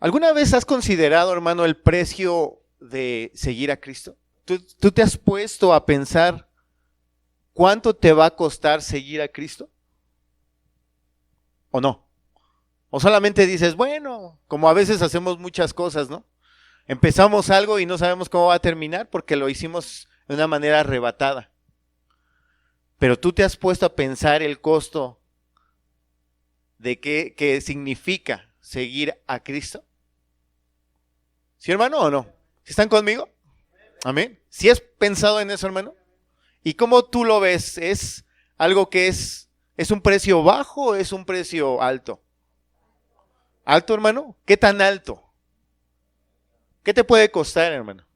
¿Alguna vez has considerado, hermano, el precio de seguir a Cristo? ¿Tú te has puesto a pensar cuánto te va a costar seguir a Cristo? ¿O no? O solamente dices, bueno, como a veces hacemos muchas cosas, ¿no? Empezamos algo y no sabemos cómo va a terminar porque lo hicimos de una manera arrebatada. Pero tú te has puesto a pensar el costo de qué significa seguir a Cristo. ¿Sí, hermano, o no? ¿Están conmigo? Amén. ¿Sí has pensado en eso, hermano? ¿Y cómo tú lo ves? ¿Es algo que es un precio bajo o es un precio alto? ¿Alto, hermano? ¿Qué tan alto? ¿Qué te puede costar, hermano?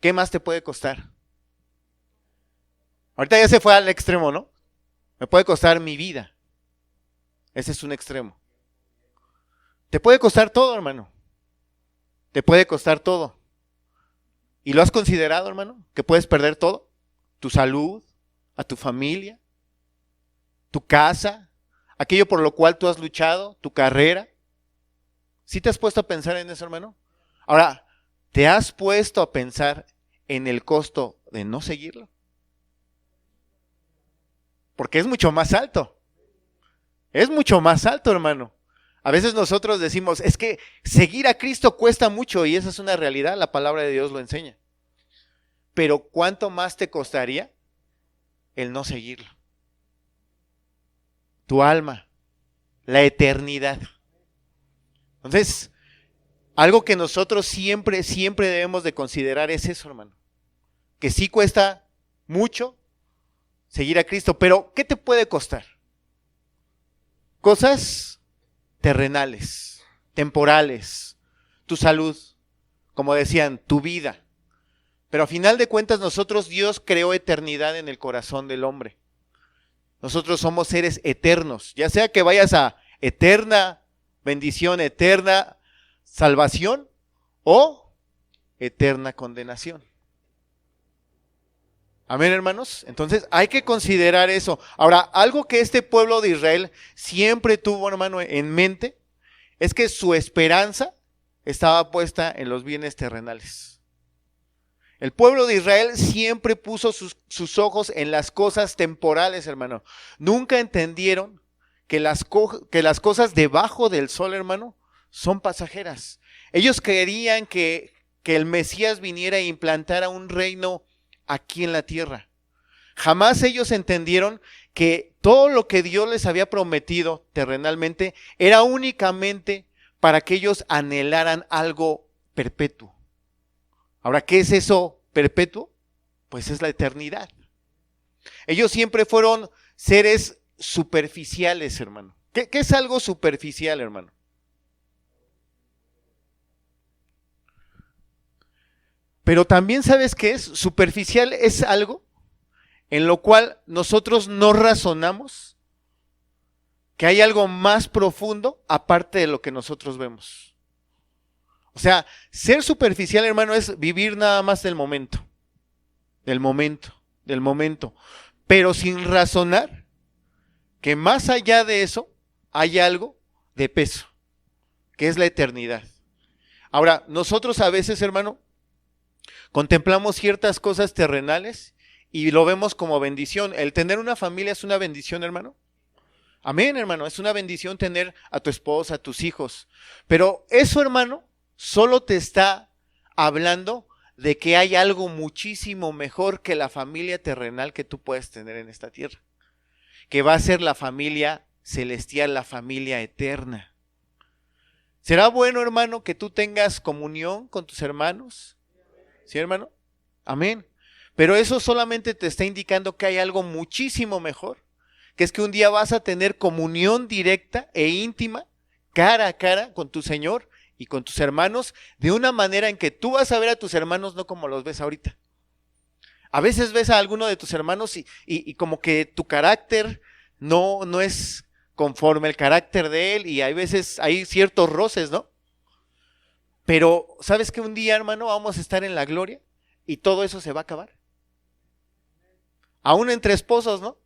¿Qué más te puede costar? Ahorita ya se fue al extremo, ¿no? Me puede costar mi vida. Ese es un extremo. Te puede costar todo, hermano. Te puede costar todo. ¿Y lo has considerado, hermano? ¿Que puedes perder todo? Tu salud, a tu familia, tu casa, aquello por lo cual tú has luchado, tu carrera. ¿Sí te has puesto a pensar en eso, hermano? Ahora, ¿te has puesto a pensar en el costo de no seguirlo? Porque es mucho más alto. Es mucho más alto, hermano. A veces nosotros decimos, es que seguir a Cristo cuesta mucho y esa es una realidad, la palabra de Dios lo enseña. Pero ¿cuánto más te costaría el no seguirlo? Tu alma, la eternidad. Entonces, algo que nosotros siempre debemos de considerar es eso, hermano. Que sí cuesta mucho seguir a Cristo, pero ¿qué te puede costar? Cosas terrenales, temporales, tu salud, como decían, tu vida. Pero a final de cuentas Dios creó eternidad en el corazón del hombre. Nosotros somos seres eternos, ya sea que vayas a eterna bendición, eterna salvación o eterna condenación. Amén, hermanos. Entonces hay que considerar eso. Ahora, algo que este pueblo de Israel siempre tuvo, hermano, en mente, es que su esperanza estaba puesta en los bienes terrenales. El pueblo de Israel siempre puso sus ojos en las cosas temporales, hermano. Nunca entendieron que las cosas debajo del sol, hermano, son pasajeras. Ellos creían que el Mesías viniera e implantara un reino aquí en la tierra. Jamás ellos entendieron que todo lo que Dios les había prometido terrenalmente era únicamente para que ellos anhelaran algo perpetuo. Ahora, ¿qué es eso perpetuo? Pues es la eternidad. Ellos siempre fueron seres superficiales, hermano. ¿Qué es algo superficial, hermano? Pero también, ¿sabes qué es? Superficial es algo en lo cual nosotros no razonamos que hay algo más profundo aparte de lo que nosotros vemos. O sea, ser superficial, hermano, es vivir nada más del momento, pero sin razonar que más allá de eso hay algo de peso, que es la eternidad. Ahora, nosotros a veces, hermano, contemplamos ciertas cosas terrenales y lo vemos como bendición. El tener una familia es una bendición, hermano. Amén, hermano, es una bendición tener a tu esposa, a tus hijos. Pero eso, hermano, solo te está hablando de que hay algo muchísimo mejor que la familia terrenal que tú puedes tener en esta tierra. Que va a ser la familia celestial, la familia eterna. ¿Será bueno, hermano, que tú tengas comunión con tus hermanos? ¿Sí, hermano? Amén. Pero eso solamente te está indicando que hay algo muchísimo mejor, que es que un día vas a tener comunión directa e íntima, cara a cara con tu Señor y con tus hermanos, de una manera en que tú vas a ver a tus hermanos no como los ves ahorita. A veces ves a alguno de tus hermanos y como que tu carácter no es conforme el carácter de él y hay veces hay ciertos roces, ¿no? Pero ¿sabes que un día, hermano, vamos a estar en la gloria y todo eso se va a acabar? Aún entre esposos, ¿no?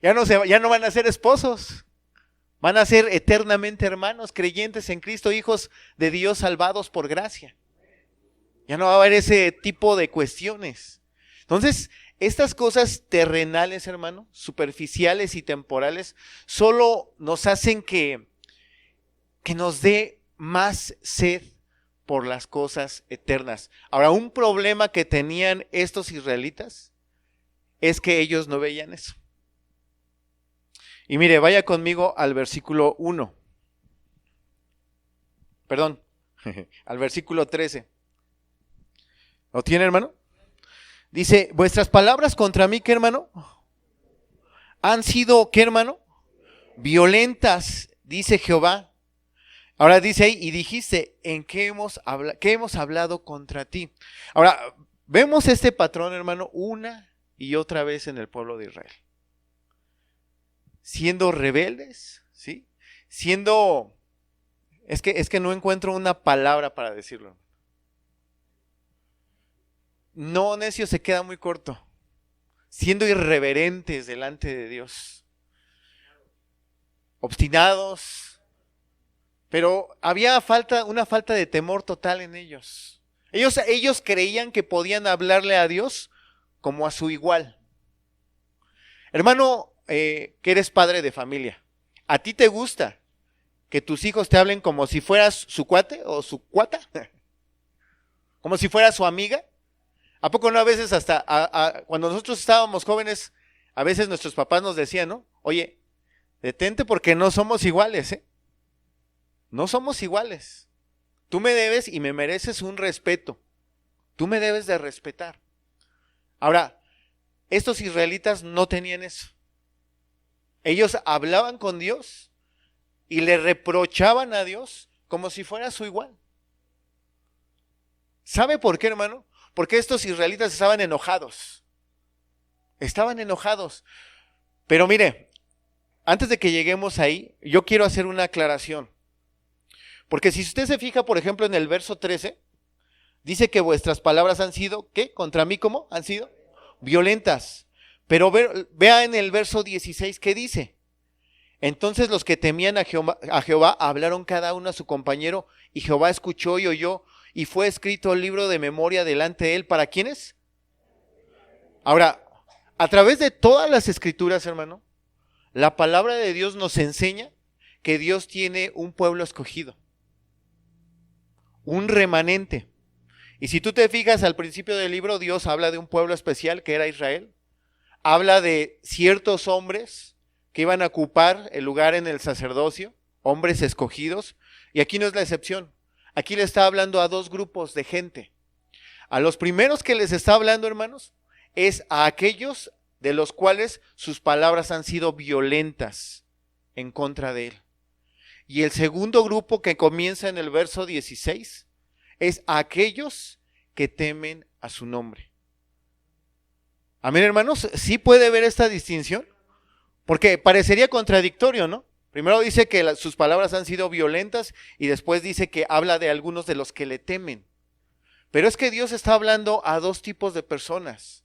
Ya no van a ser esposos, Van a ser eternamente hermanos, creyentes en Cristo, hijos de Dios salvados por gracia. Ya no va a haber ese tipo de cuestiones. Entonces, estas cosas terrenales, hermano, superficiales y temporales, solo nos hacen que nos dé más sed por las cosas eternas. Ahora, un problema que tenían estos israelitas es que ellos no veían eso. Y mire, vaya conmigo al versículo 1. Perdón, al versículo 13. ¿Lo tiene, hermano? Dice, vuestras palabras contra mí, ¿qué, hermano? Han sido, ¿qué, hermano? Violentas, dice Jehová. Ahora dice ahí, y dijiste, ¿en qué hemos hablado contra ti? Ahora, vemos este patrón, hermano, una y otra vez en el pueblo de Israel. Siendo rebeldes, ¿sí? Es que no encuentro una palabra para decirlo. No, necio, se queda muy corto. Siendo irreverentes delante de Dios. Obstinados. Pero había una falta de temor total en ellos. Ellos creían que podían hablarle a Dios como a su igual. Hermano, que eres padre de familia, ¿a ti te gusta que tus hijos te hablen como si fueras su cuate o su cuata? ¿Como si fuera su amiga? ¿A poco no a veces hasta cuando nosotros estábamos jóvenes, a veces nuestros papás nos decían, ¿no? Oye, detente porque no somos iguales, ¿eh? No somos iguales. Tú me debes y me mereces un respeto. Tú me debes de respetar. Ahora, estos israelitas no tenían eso. Ellos hablaban con Dios y le reprochaban a Dios como si fuera su igual. ¿Sabe por qué, hermano? Porque estos israelitas estaban enojados. Estaban enojados. Pero mire, antes de que lleguemos ahí, yo quiero hacer una aclaración. Porque si usted se fija, por ejemplo, en el verso 13, dice que vuestras palabras han sido, ¿qué? ¿Contra mí cómo? Han sido violentas. Pero vea en el verso 16 qué dice. Entonces los que temían a Jehová hablaron cada uno a su compañero, y Jehová escuchó y oyó, y fue escrito el libro de memoria delante de él. ¿Para quiénes? Ahora, a través de todas las escrituras, hermano, la palabra de Dios nos enseña que Dios tiene un pueblo escogido, un remanente. Y si tú te fijas al principio del libro, Dios habla de un pueblo especial que era Israel. Habla de ciertos hombres que iban a ocupar el lugar en el sacerdocio, hombres escogidos, y aquí no es la excepción. Aquí le está hablando a dos grupos de gente. A los primeros que les está hablando, hermanos, es a aquellos de los cuales sus palabras han sido violentas en contra de él. Y el segundo grupo que comienza en el verso 16 es a aquellos que temen a su nombre. Amén, hermanos, ¿sí puede ver esta distinción? Porque parecería contradictorio, ¿no? Primero dice que sus palabras han sido violentas y después dice que habla de algunos de los que le temen. Pero es que Dios está hablando a dos tipos de personas.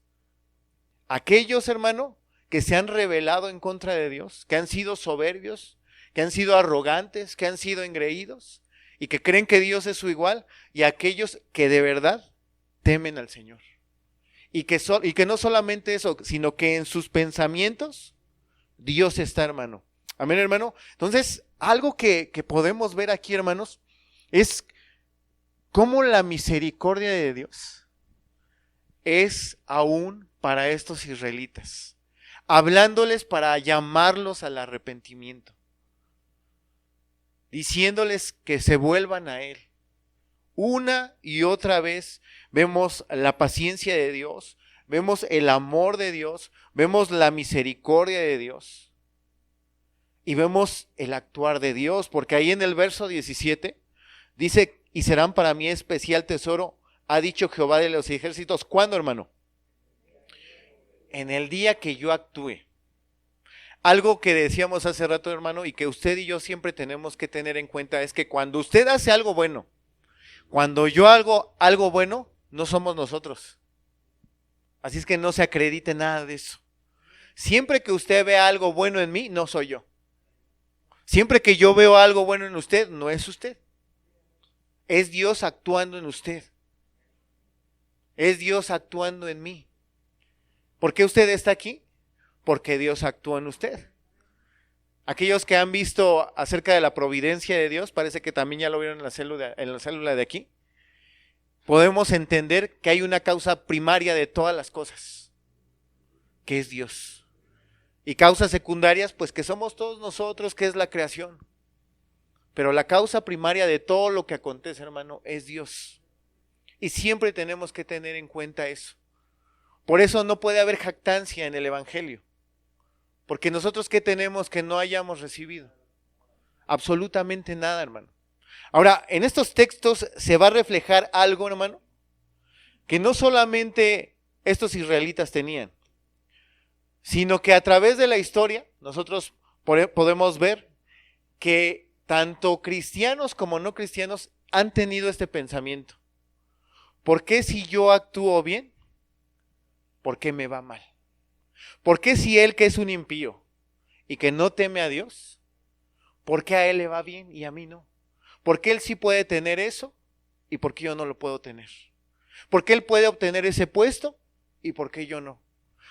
Aquellos, hermano, que se han rebelado en contra de Dios, que han sido soberbios, que han sido arrogantes, que han sido engreídos y que creen que Dios es su igual, y aquellos que de verdad temen al Señor. Y que no solamente eso, sino que en sus pensamientos Dios está, hermano. Amén, hermano. Entonces, algo que podemos ver aquí, hermanos, es cómo la misericordia de Dios es aún para estos israelitas, hablándoles para llamarlos al arrepentimiento, diciéndoles que se vuelvan a Él. Una y otra vez vemos la paciencia de Dios, vemos el amor de Dios, vemos la misericordia de Dios y vemos el actuar de Dios, porque ahí en el verso 17 dice, y serán para mí especial tesoro, ha dicho Jehová de los ejércitos. ¿Cuándo, hermano? En el día que yo actúe. Algo que decíamos hace rato, hermano, y que usted y yo siempre tenemos que tener en cuenta es que cuando usted hace algo bueno, cuando yo hago algo bueno, no somos nosotros. Así es que no se acredite nada de eso. Siempre que usted vea algo bueno en mí, no soy yo. Siempre que yo veo algo bueno en usted, no es usted. Es Dios actuando en usted. Es Dios actuando en mí. ¿Por qué usted está aquí? Porque Dios actúa en usted. Aquellos que han visto acerca de la providencia de Dios, parece que también ya lo vieron en la célula de aquí, podemos entender que hay una causa primaria de todas las cosas, que es Dios. Y causas secundarias, pues que somos todos nosotros, que es la creación. Pero la causa primaria de todo lo que acontece, hermano, es Dios. Y siempre tenemos que tener en cuenta eso. Por eso no puede haber jactancia en el Evangelio. Porque nosotros, ¿qué tenemos que no hayamos recibido? Absolutamente nada, hermano. Ahora, en estos textos se va a reflejar algo, hermano, que no solamente estos israelitas tenían, sino que a través de la historia nosotros podemos ver que tanto cristianos como no cristianos han tenido este pensamiento. ¿Por qué si yo actúo bien? ¿Por qué me va mal? ¿Por qué si él, que es un impío y que no teme a Dios, por qué a él le va bien y a mí no? ¿Por qué él sí puede tener eso y por qué yo no lo puedo tener? ¿Por qué él puede obtener ese puesto y por qué yo no?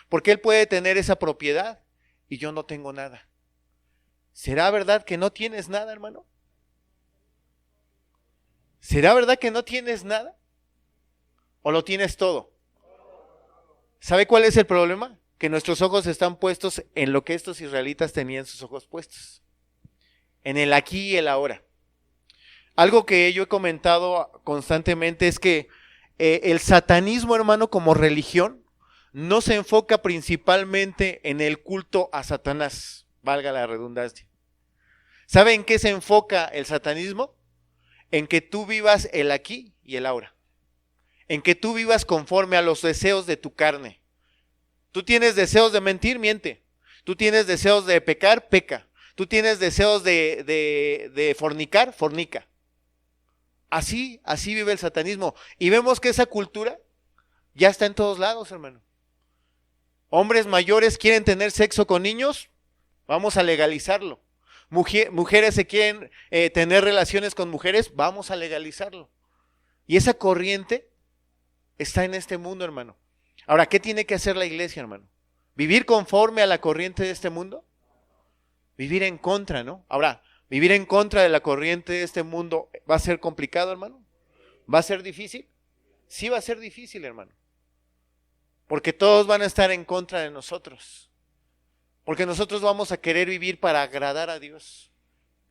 ¿Por qué él puede tener esa propiedad y yo no tengo nada? ¿Será verdad que no tienes nada, hermano? ¿Será verdad que no tienes nada? ¿O lo tienes todo? ¿Sabe cuál es el problema? Que nuestros ojos están puestos en lo que estos israelitas tenían sus ojos puestos. En el aquí y el ahora. Algo que yo he comentado constantemente es que el satanismo, hermano, como religión, no se enfoca principalmente en el culto a Satanás, valga la redundancia. ¿Sabe en qué se enfoca el satanismo? En que tú vivas el aquí y el ahora. En que tú vivas conforme a los deseos de tu carne. Tú tienes deseos de mentir, miente. Tú tienes deseos de pecar, peca. Tú tienes deseos de fornicar, fornica. Así vive el satanismo. Y vemos que esa cultura ya está en todos lados, hermano. Hombres mayores quieren tener sexo con niños, vamos a legalizarlo. Mujeres se quieren tener relaciones con mujeres, vamos a legalizarlo. Y esa corriente está en este mundo, hermano. Ahora, ¿qué tiene que hacer la iglesia, hermano? ¿Vivir conforme a la corriente de este mundo? Vivir en contra, ¿no? Ahora, vivir en contra de la corriente de este mundo, ¿va a ser complicado, hermano? ¿Va a ser difícil? Sí va a ser difícil, hermano. Porque todos van a estar en contra de nosotros. Porque nosotros vamos a querer vivir para agradar a Dios.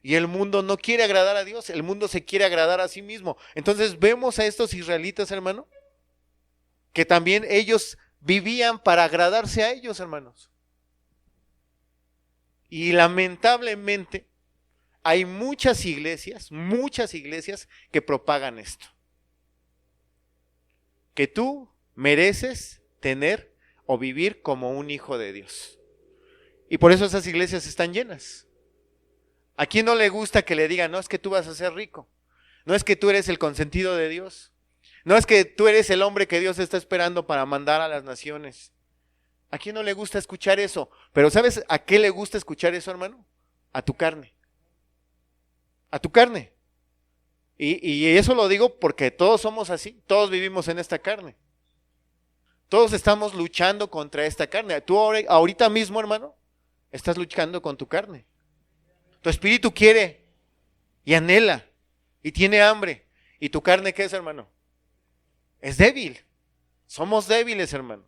Y el mundo no quiere agradar a Dios, el mundo se quiere agradar a sí mismo. Entonces vemos a estos israelitas, hermano, que también ellos vivían para agradarse a ellos, hermanos. Y lamentablemente hay muchas iglesias que propagan esto. Que tú mereces tener o vivir como un hijo de Dios. Y por eso esas iglesias están llenas. ¿A quién no le gusta que le digan, no es que tú vas a ser rico? No es que tú eres el consentido de Dios. No es que tú eres el hombre que Dios está esperando para mandar a las naciones. ¿A quién no le gusta escuchar eso? Pero ¿sabes a qué le gusta escuchar eso, hermano? A tu carne. A tu carne. Y eso lo digo porque todos somos así. Todos vivimos en esta carne. Todos estamos luchando contra esta carne. Tú ahorita mismo, hermano, estás luchando con tu carne. Tu espíritu quiere y anhela y tiene hambre. ¿Y tu carne qué es, hermano? Es débil. Somos débiles, hermano.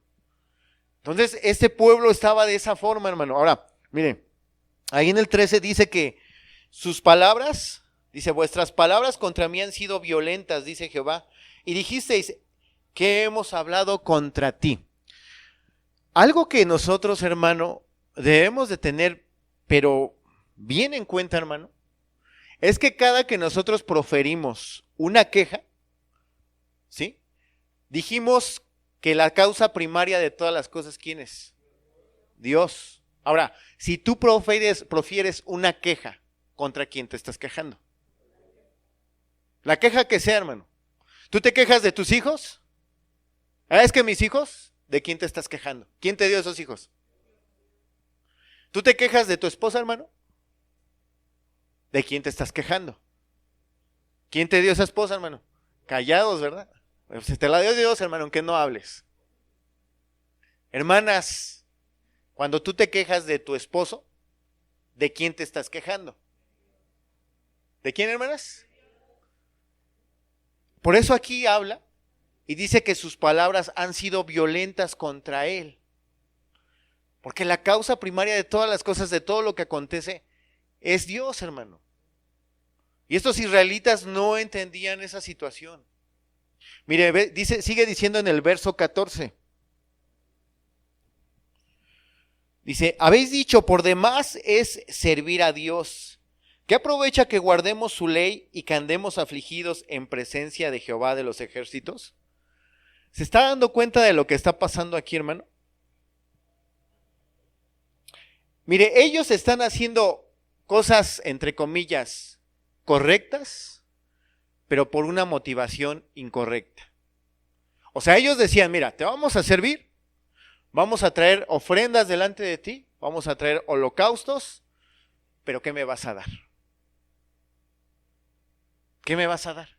Entonces, este pueblo estaba de esa forma, hermano. Ahora, miren, ahí en el 13 dice que sus palabras, dice, vuestras palabras contra mí han sido violentas, dice Jehová. Y dijisteis, ¿qué hemos hablado contra ti? Algo que nosotros, hermano, debemos de tener, pero bien en cuenta, hermano, es que cada que nosotros proferimos una queja, ¿sí? Dijimos que la causa primaria de todas las cosas, ¿quién es? Dios. Ahora, si tú profieres una queja, ¿contra quién te estás quejando? La queja que sea, hermano. ¿Tú te quejas de tus hijos? ¿Es que mis hijos? ¿De quién te estás quejando? ¿Quién te dio esos hijos? ¿Tú te quejas de tu esposa, hermano? ¿De quién te estás quejando? ¿Quién te dio esa esposa, hermano? Callados, ¿verdad? Si te la dio Dios, hermano, aunque no hables. Hermanas, cuando tú te quejas de tu esposo, ¿de quién te estás quejando? ¿De quién, hermanas? Por eso aquí habla y dice que sus palabras han sido violentas contra él. Porque la causa primaria de todas las cosas, de todo lo que acontece, es Dios, hermano. Y estos israelitas no entendían esa situación. Mire, dice, sigue diciendo en el verso 14. Dice, habéis dicho, por demás es servir a Dios. ¿Qué aprovecha que guardemos su ley y que andemos afligidos en presencia de Jehová de los ejércitos? ¿Se está dando cuenta de lo que está pasando aquí, hermano? Mire, ellos están haciendo cosas, entre comillas, correctas, pero por una motivación incorrecta. O sea, ellos decían, mira, te vamos a servir, vamos a traer ofrendas delante de ti, vamos a traer holocaustos, pero ¿qué me vas a dar? ¿Qué me vas a dar?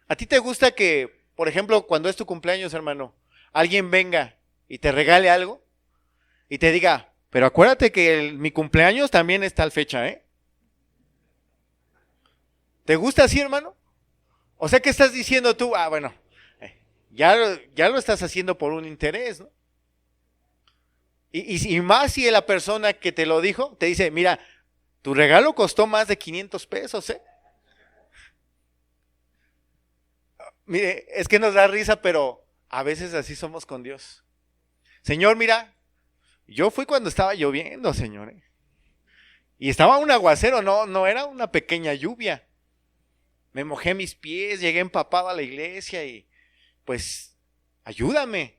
¿A ti te gusta que, por ejemplo, cuando es tu cumpleaños, hermano, alguien venga y te regale algo y te diga, pero acuérdate que mi cumpleaños también es tal fecha, ¿eh? ¿Te gusta así, hermano? O sea, ¿qué estás diciendo tú? Ah, bueno, ya lo estás haciendo por un interés, ¿no? Y más si la persona que te lo dijo te dice, mira, tu regalo costó más de 500 pesos, ¿eh? Mire, es que nos da risa, pero a veces así somos con Dios. Señor, mira, yo fui cuando estaba lloviendo, Señor, ¿eh? Y estaba un aguacero, no era una pequeña lluvia. Me mojé mis pies, llegué empapado a la iglesia y pues ayúdame.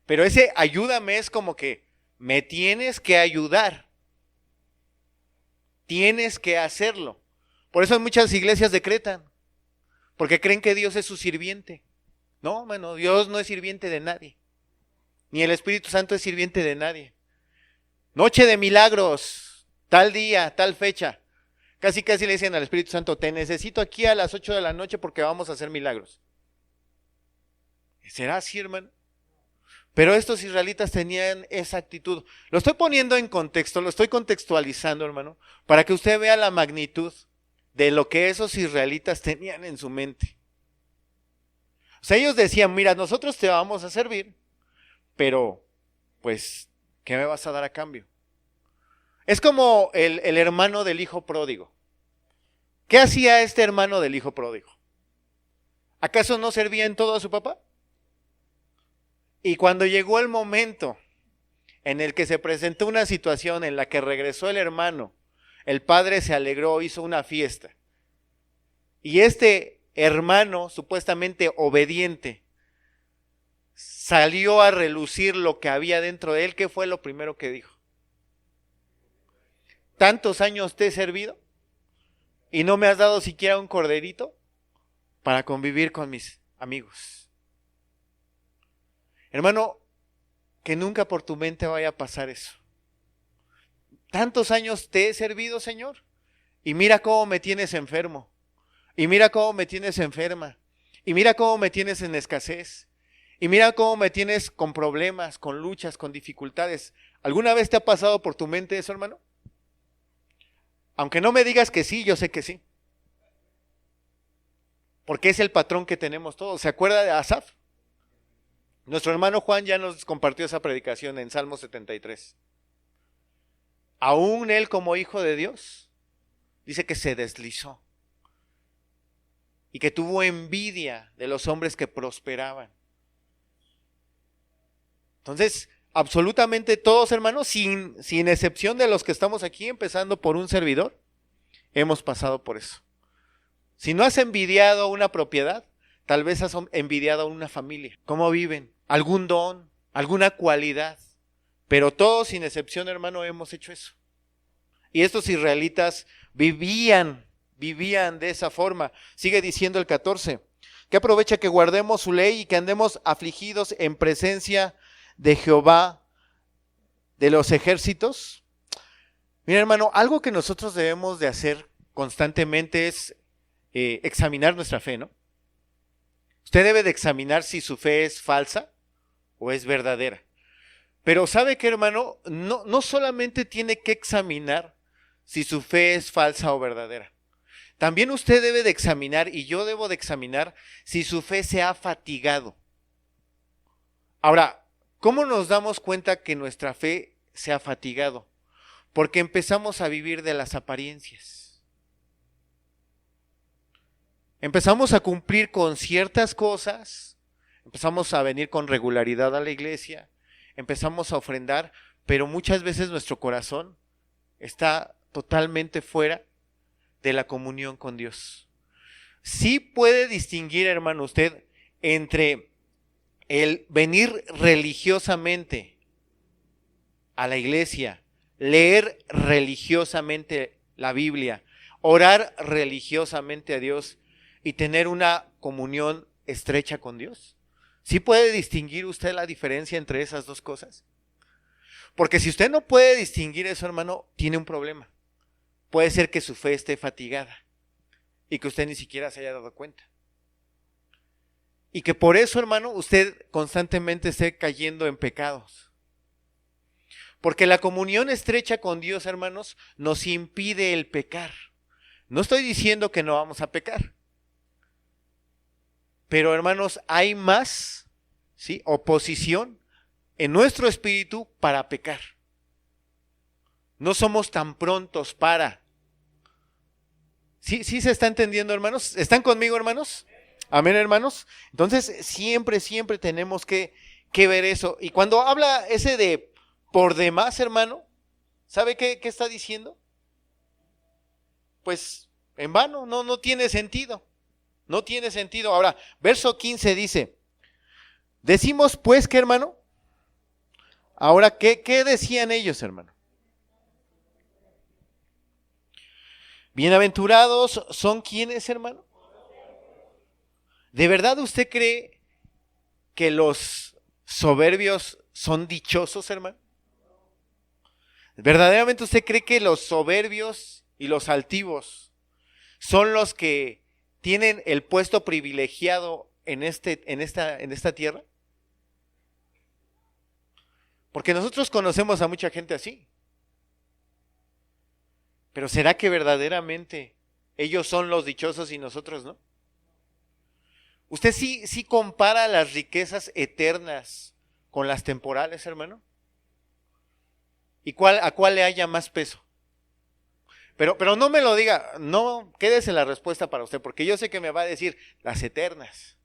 Pero ese ayúdame es como que me tienes que ayudar. Tienes que hacerlo. Por eso muchas iglesias decretan, porque creen que Dios es su sirviente. No, hermano, Dios no es sirviente de nadie. Ni el Espíritu Santo es sirviente de nadie. Noche de milagros, tal día, tal fecha. Casi le dicen al Espíritu Santo, te necesito aquí a las 8 de la noche porque vamos a hacer milagros. ¿Será así, hermano? Pero estos israelitas tenían esa actitud. Lo estoy poniendo en contexto, lo estoy contextualizando, hermano, para que usted vea la magnitud de lo que esos israelitas tenían en su mente. O sea, ellos decían, mira, nosotros te vamos a servir, pero, pues, ¿qué me vas a dar a cambio? Es como el hermano del hijo pródigo. ¿Qué hacía este hermano del hijo pródigo? ¿Acaso no servía en todo a su papá? Y cuando llegó el momento en el que se presentó una situación en la que regresó el hermano, el padre se alegró, hizo una fiesta. Y este hermano, supuestamente obediente, salió a relucir lo que había dentro de él. ¿Qué fue lo primero que dijo? ¿Tantos años te he servido y no me has dado siquiera un corderito para convivir con mis amigos? Hermano, que nunca por tu mente vaya a pasar eso. Tantos años te he servido, Señor, y mira cómo me tienes enfermo, y mira cómo me tienes enferma, y mira cómo me tienes en escasez, y mira cómo me tienes con problemas, con luchas, con dificultades. ¿Alguna vez te ha pasado por tu mente eso, hermano? Aunque no me digas que sí, yo sé que sí. Porque es el patrón que tenemos todos. ¿Se acuerda de Asaf? Nuestro hermano Juan ya nos compartió esa predicación en Salmo 73. Aún él como hijo de Dios, dice que se deslizó. Y que tuvo envidia de los hombres que prosperaban. Entonces, absolutamente todos, hermanos, sin excepción de los que estamos aquí, empezando por un servidor, hemos pasado por eso. Si no has envidiado una propiedad, tal vez has envidiado a una familia. ¿Cómo viven? ¿Algún don? ¿Alguna cualidad? Pero todos, sin excepción, hermano, hemos hecho eso. Y estos israelitas vivían de esa forma. Sigue diciendo el 14. Que aprovecha que guardemos su ley y que andemos afligidos en presencia de Jehová de los ejércitos. Mira, hermano, algo que nosotros debemos de hacer constantemente es examinar nuestra fe, ¿no? Usted debe de examinar si su fe es falsa o es verdadera. Pero ¿sabe qué, hermano? No solamente tiene que examinar si su fe es falsa o verdadera. También usted debe de examinar, y yo debo de examinar, si su fe se ha fatigado. Ahora, ¿cómo nos damos cuenta que nuestra fe se ha fatigado? Porque empezamos a vivir de las apariencias. Empezamos a cumplir con ciertas cosas, empezamos a venir con regularidad a la iglesia, empezamos a ofrendar, pero muchas veces nuestro corazón está totalmente fuera de la comunión con Dios. Sí puede distinguir, hermano, usted entre el venir religiosamente a la iglesia, leer religiosamente la Biblia, orar religiosamente a Dios y tener una comunión estrecha con Dios. ¿Sí puede distinguir usted la diferencia entre esas dos cosas? Porque si usted no puede distinguir eso, hermano, tiene un problema. Puede ser que su fe esté fatigada y que usted ni siquiera se haya dado cuenta. Y que por eso, hermano, usted constantemente esté cayendo en pecados. Porque la comunión estrecha con Dios, hermanos, nos impide el pecar. No estoy diciendo que no vamos a pecar. Pero, hermanos, hay más, ¿sí?, oposición en nuestro espíritu para pecar. No somos tan prontos para. ¿Sí se está entendiendo, hermanos? ¿Están conmigo, hermanos? Amén, hermanos. Entonces, siempre tenemos que ver eso. Y cuando habla ese de por demás, hermano, ¿sabe qué está diciendo? Pues en vano, no tiene sentido. No tiene sentido. Ahora, verso 15 dice, decimos pues que, hermano, ahora, ¿qué decían ellos, hermano? Bienaventurados son quienes, hermano. ¿De verdad usted cree que los soberbios son dichosos, hermano? ¿Verdaderamente usted cree que los soberbios y los altivos son los que tienen el puesto privilegiado en esta tierra? Porque nosotros conocemos a mucha gente así. Pero ¿será que verdaderamente ellos son los dichosos y nosotros no? ¿Usted sí compara las riquezas eternas con las temporales, hermano? ¿Y a cuál le haya más peso? Pero no me lo diga, no, quédese la respuesta para usted, porque yo sé que me va a decir las eternas.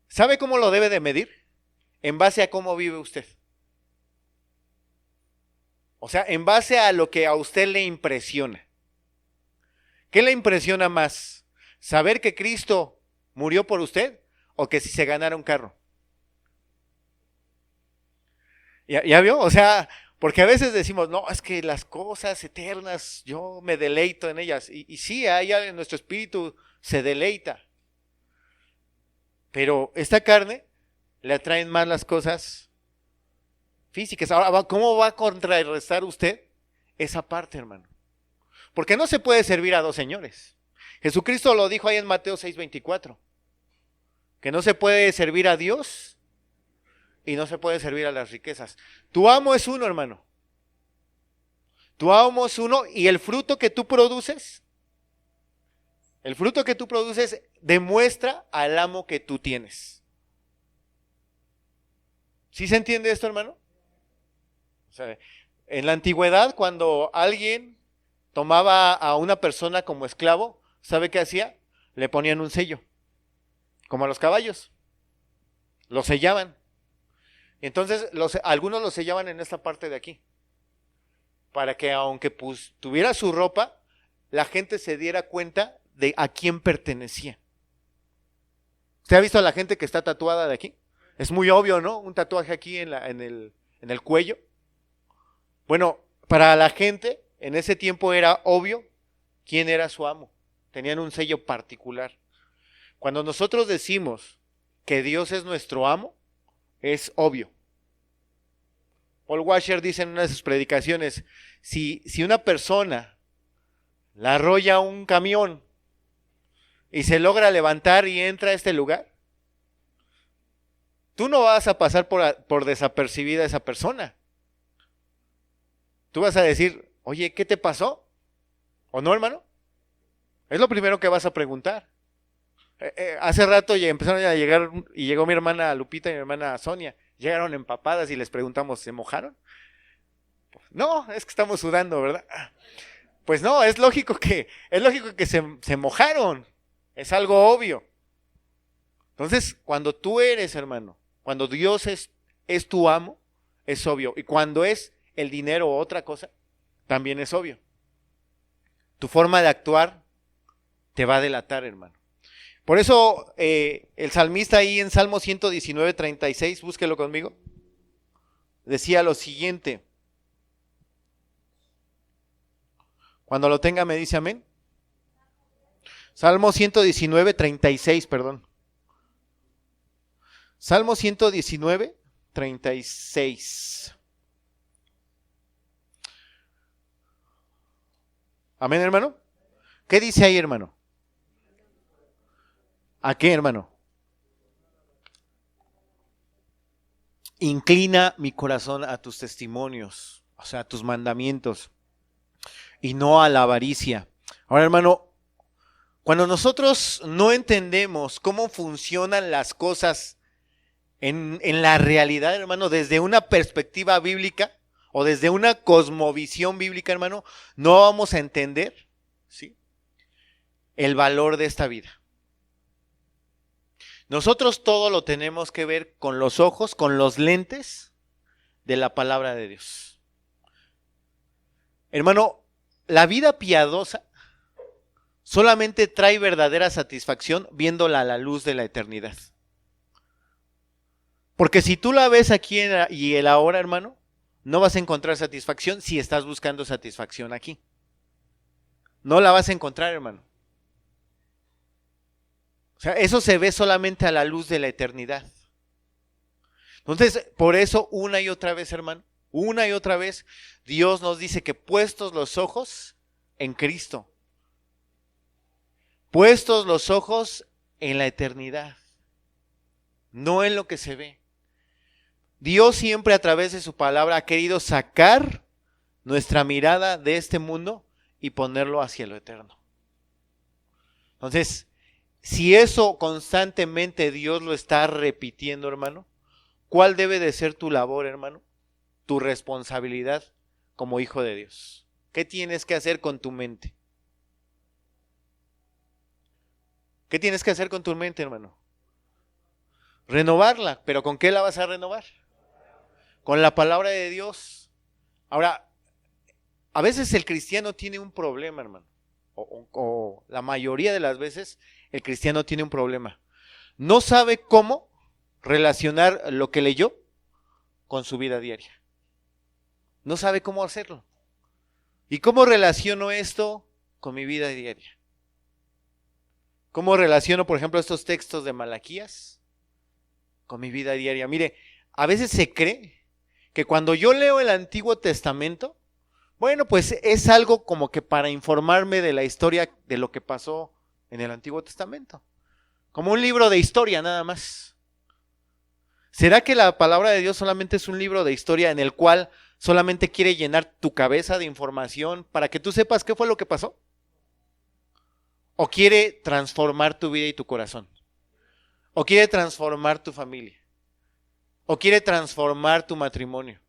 ¿Sabe cómo lo debe de medir? En base a cómo vive usted. O sea, en base a lo que a usted le impresiona. ¿Qué le impresiona más? ¿Saber que Cristo murió por usted o que si se ganara un carro? ¿Ya vio? O sea, porque a veces decimos, no, es que las cosas eternas, yo me deleito en ellas. Y sí, hay algo en nuestro espíritu se deleita. Pero esta carne le atraen más las cosas físicas. Ahora, ¿cómo va a contrarrestar usted esa parte, hermano? Porque no se puede servir a dos señores. Jesucristo lo dijo ahí en Mateo 6:24, que no se puede servir a Dios y no se puede servir a las riquezas. Tu amo es uno, hermano. Tu amo es uno y el fruto que tú produces demuestra al amo que tú tienes. ¿Sí se entiende esto, hermano? O sea, en la antigüedad, cuando alguien tomaba a una persona como esclavo, ¿sabe qué hacía? Le ponían un sello, como a los caballos. Lo sellaban. Entonces, algunos lo sellaban en esta parte de aquí, para que aunque tuviera su ropa, la gente se diera cuenta de a quién pertenecía. ¿Usted ha visto a la gente que está tatuada de aquí? Es muy obvio, ¿no? Un tatuaje aquí en el cuello. Bueno, para la gente en ese tiempo era obvio quién era su amo. Tenían un sello particular. Cuando nosotros decimos que Dios es nuestro amo, es obvio. Paul Washer dice en una de sus predicaciones, si una persona la arrolla un camión y se logra levantar y entra a este lugar, tú no vas a pasar por desapercibida esa persona. Tú vas a decir, oye, ¿qué te pasó? ¿O no, hermano? Es lo primero que vas a preguntar. Hace rato ya empezaron a llegar, y llegó mi hermana Lupita y mi hermana Sonia. Llegaron empapadas y les preguntamos, ¿se mojaron? No, es que estamos sudando, ¿verdad? Pues no, es lógico que se mojaron. Es algo obvio. Entonces, cuando tú eres, hermano, cuando Dios es tu amo, es obvio. Y cuando es el dinero o otra cosa, también es obvio. Tu forma de actuar te va a delatar, hermano. Por eso el salmista ahí en Salmo 119, 36, búsquelo conmigo, decía lo siguiente. Cuando lo tenga me dice amén. Salmo 119, 36, perdón. Salmo 119, 36. Amén, hermano. ¿Qué dice ahí, hermano? ¿A qué, hermano? Inclina mi corazón a tus testimonios, o sea, a tus mandamientos, y no a la avaricia. Ahora, hermano, cuando nosotros no entendemos cómo funcionan las cosas en la realidad, hermano, desde una perspectiva bíblica o desde una cosmovisión bíblica, hermano, no vamos a entender, ¿sí?, el valor de esta vida. Nosotros todo lo tenemos que ver con los ojos, con los lentes de la palabra de Dios. Hermano, la vida piadosa solamente trae verdadera satisfacción viéndola a la luz de la eternidad. Porque si tú la ves aquí y el ahora, hermano, no vas a encontrar satisfacción si estás buscando satisfacción aquí. No la vas a encontrar, hermano. O sea, eso se ve solamente a la luz de la eternidad. Entonces, por eso una y otra vez, hermano, una y otra vez, Dios nos dice que puestos los ojos en Cristo, puestos los ojos en la eternidad, no en lo que se ve. Dios siempre a través de su palabra ha querido sacar nuestra mirada de este mundo y ponerlo hacia lo eterno. Entonces, si eso constantemente Dios lo está repitiendo, hermano, ¿cuál debe de ser tu labor, hermano? Tu responsabilidad como hijo de Dios. ¿Qué tienes que hacer con tu mente? ¿Qué tienes que hacer con tu mente, hermano? Renovarla, pero ¿con qué la vas a renovar? Con la palabra de Dios. Ahora, a veces el cristiano tiene un problema, hermano, o la mayoría de las veces el cristiano tiene un problema. No sabe cómo relacionar lo que leyó con su vida diaria. No sabe cómo hacerlo. ¿Y cómo relaciono esto con mi vida diaria? ¿Cómo relaciono, por ejemplo, estos textos de Malaquías con mi vida diaria? Mire, a veces se cree que cuando yo leo el Antiguo Testamento, bueno, pues es algo como que para informarme de la historia de lo que pasó en el Antiguo Testamento. Como un libro de historia nada más. ¿Será que la palabra de Dios solamente es un libro de historia en el cual solamente quiere llenar tu cabeza de información para que tú sepas qué fue lo que pasó? ¿O quiere transformar tu vida y tu corazón? ¿O quiere transformar tu familia? ¿O quiere transformar tu matrimonio?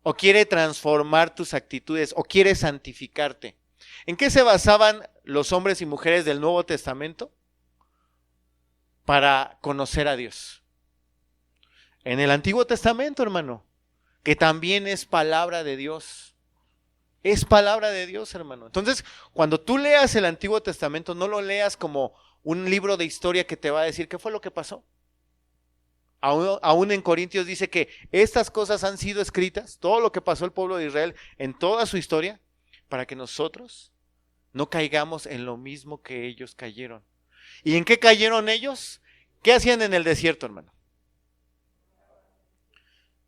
¿O quiere transformar tus actitudes? ¿O quiere santificarte? ¿En qué se basaban los hombres y mujeres del Nuevo Testamento para conocer a Dios? En el Antiguo Testamento, hermano, que también es palabra de Dios. Es palabra de Dios, hermano. Entonces, cuando tú leas el Antiguo Testamento, no lo leas como un libro de historia que te va a decir qué fue lo que pasó. Aún en Corintios dice que estas cosas han sido escritas, todo lo que pasó el pueblo de Israel en toda su historia, para que nosotros no caigamos en lo mismo que ellos cayeron. ¿Y en qué cayeron ellos? ¿Qué hacían en el desierto, hermano?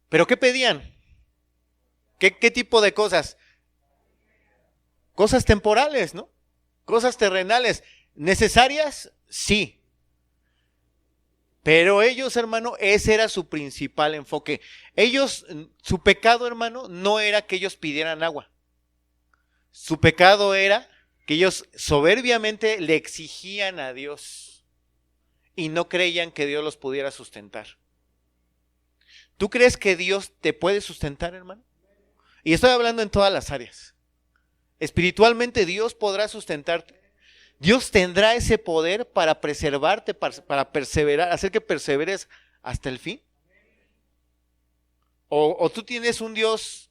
¿Pero qué pedían? ¿Qué tipo de cosas? cosas temporales, ¿no? Cosas terrenales. ¿Necesarias? Sí. Pero ellos, hermano, ese era su principal enfoque. Ellos, su pecado, hermano, no era que ellos pidieran agua. Su pecado era que ellos soberbiamente le exigían a Dios y no creían que Dios los pudiera sustentar. ¿Tú crees que Dios te puede sustentar, hermano? Y estoy hablando en todas las áreas. Espiritualmente Dios podrá sustentarte. Dios tendrá ese poder para preservarte, para perseverar, hacer que perseveres hasta el fin. O tú tienes un Dios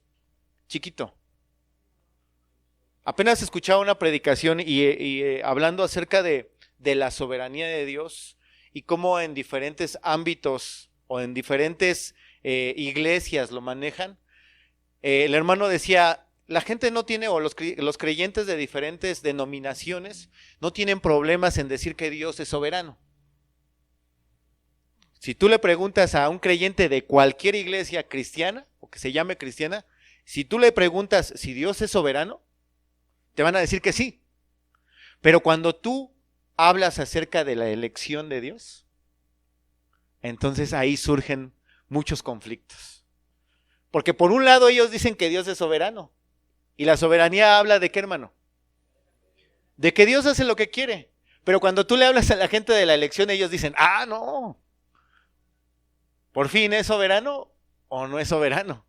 chiquito. Apenas escuchaba una predicación y hablando acerca de la soberanía de Dios y cómo en diferentes ámbitos o en diferentes iglesias lo manejan. El hermano decía, la gente no tiene, o los creyentes de diferentes denominaciones, no tienen problemas en decir que Dios es soberano. Si tú le preguntas a un creyente de cualquier iglesia cristiana, o que se llame cristiana, si tú le preguntas si Dios es soberano, te van a decir que sí. Pero cuando tú hablas acerca de la elección de Dios, entonces ahí surgen muchos conflictos. Porque por un lado ellos dicen que Dios es soberano. Y la soberanía habla de qué, hermano? De que Dios hace lo que quiere. Pero cuando tú le hablas a la gente de la elección, ellos dicen, no. ¿Por fin es soberano o no es soberano?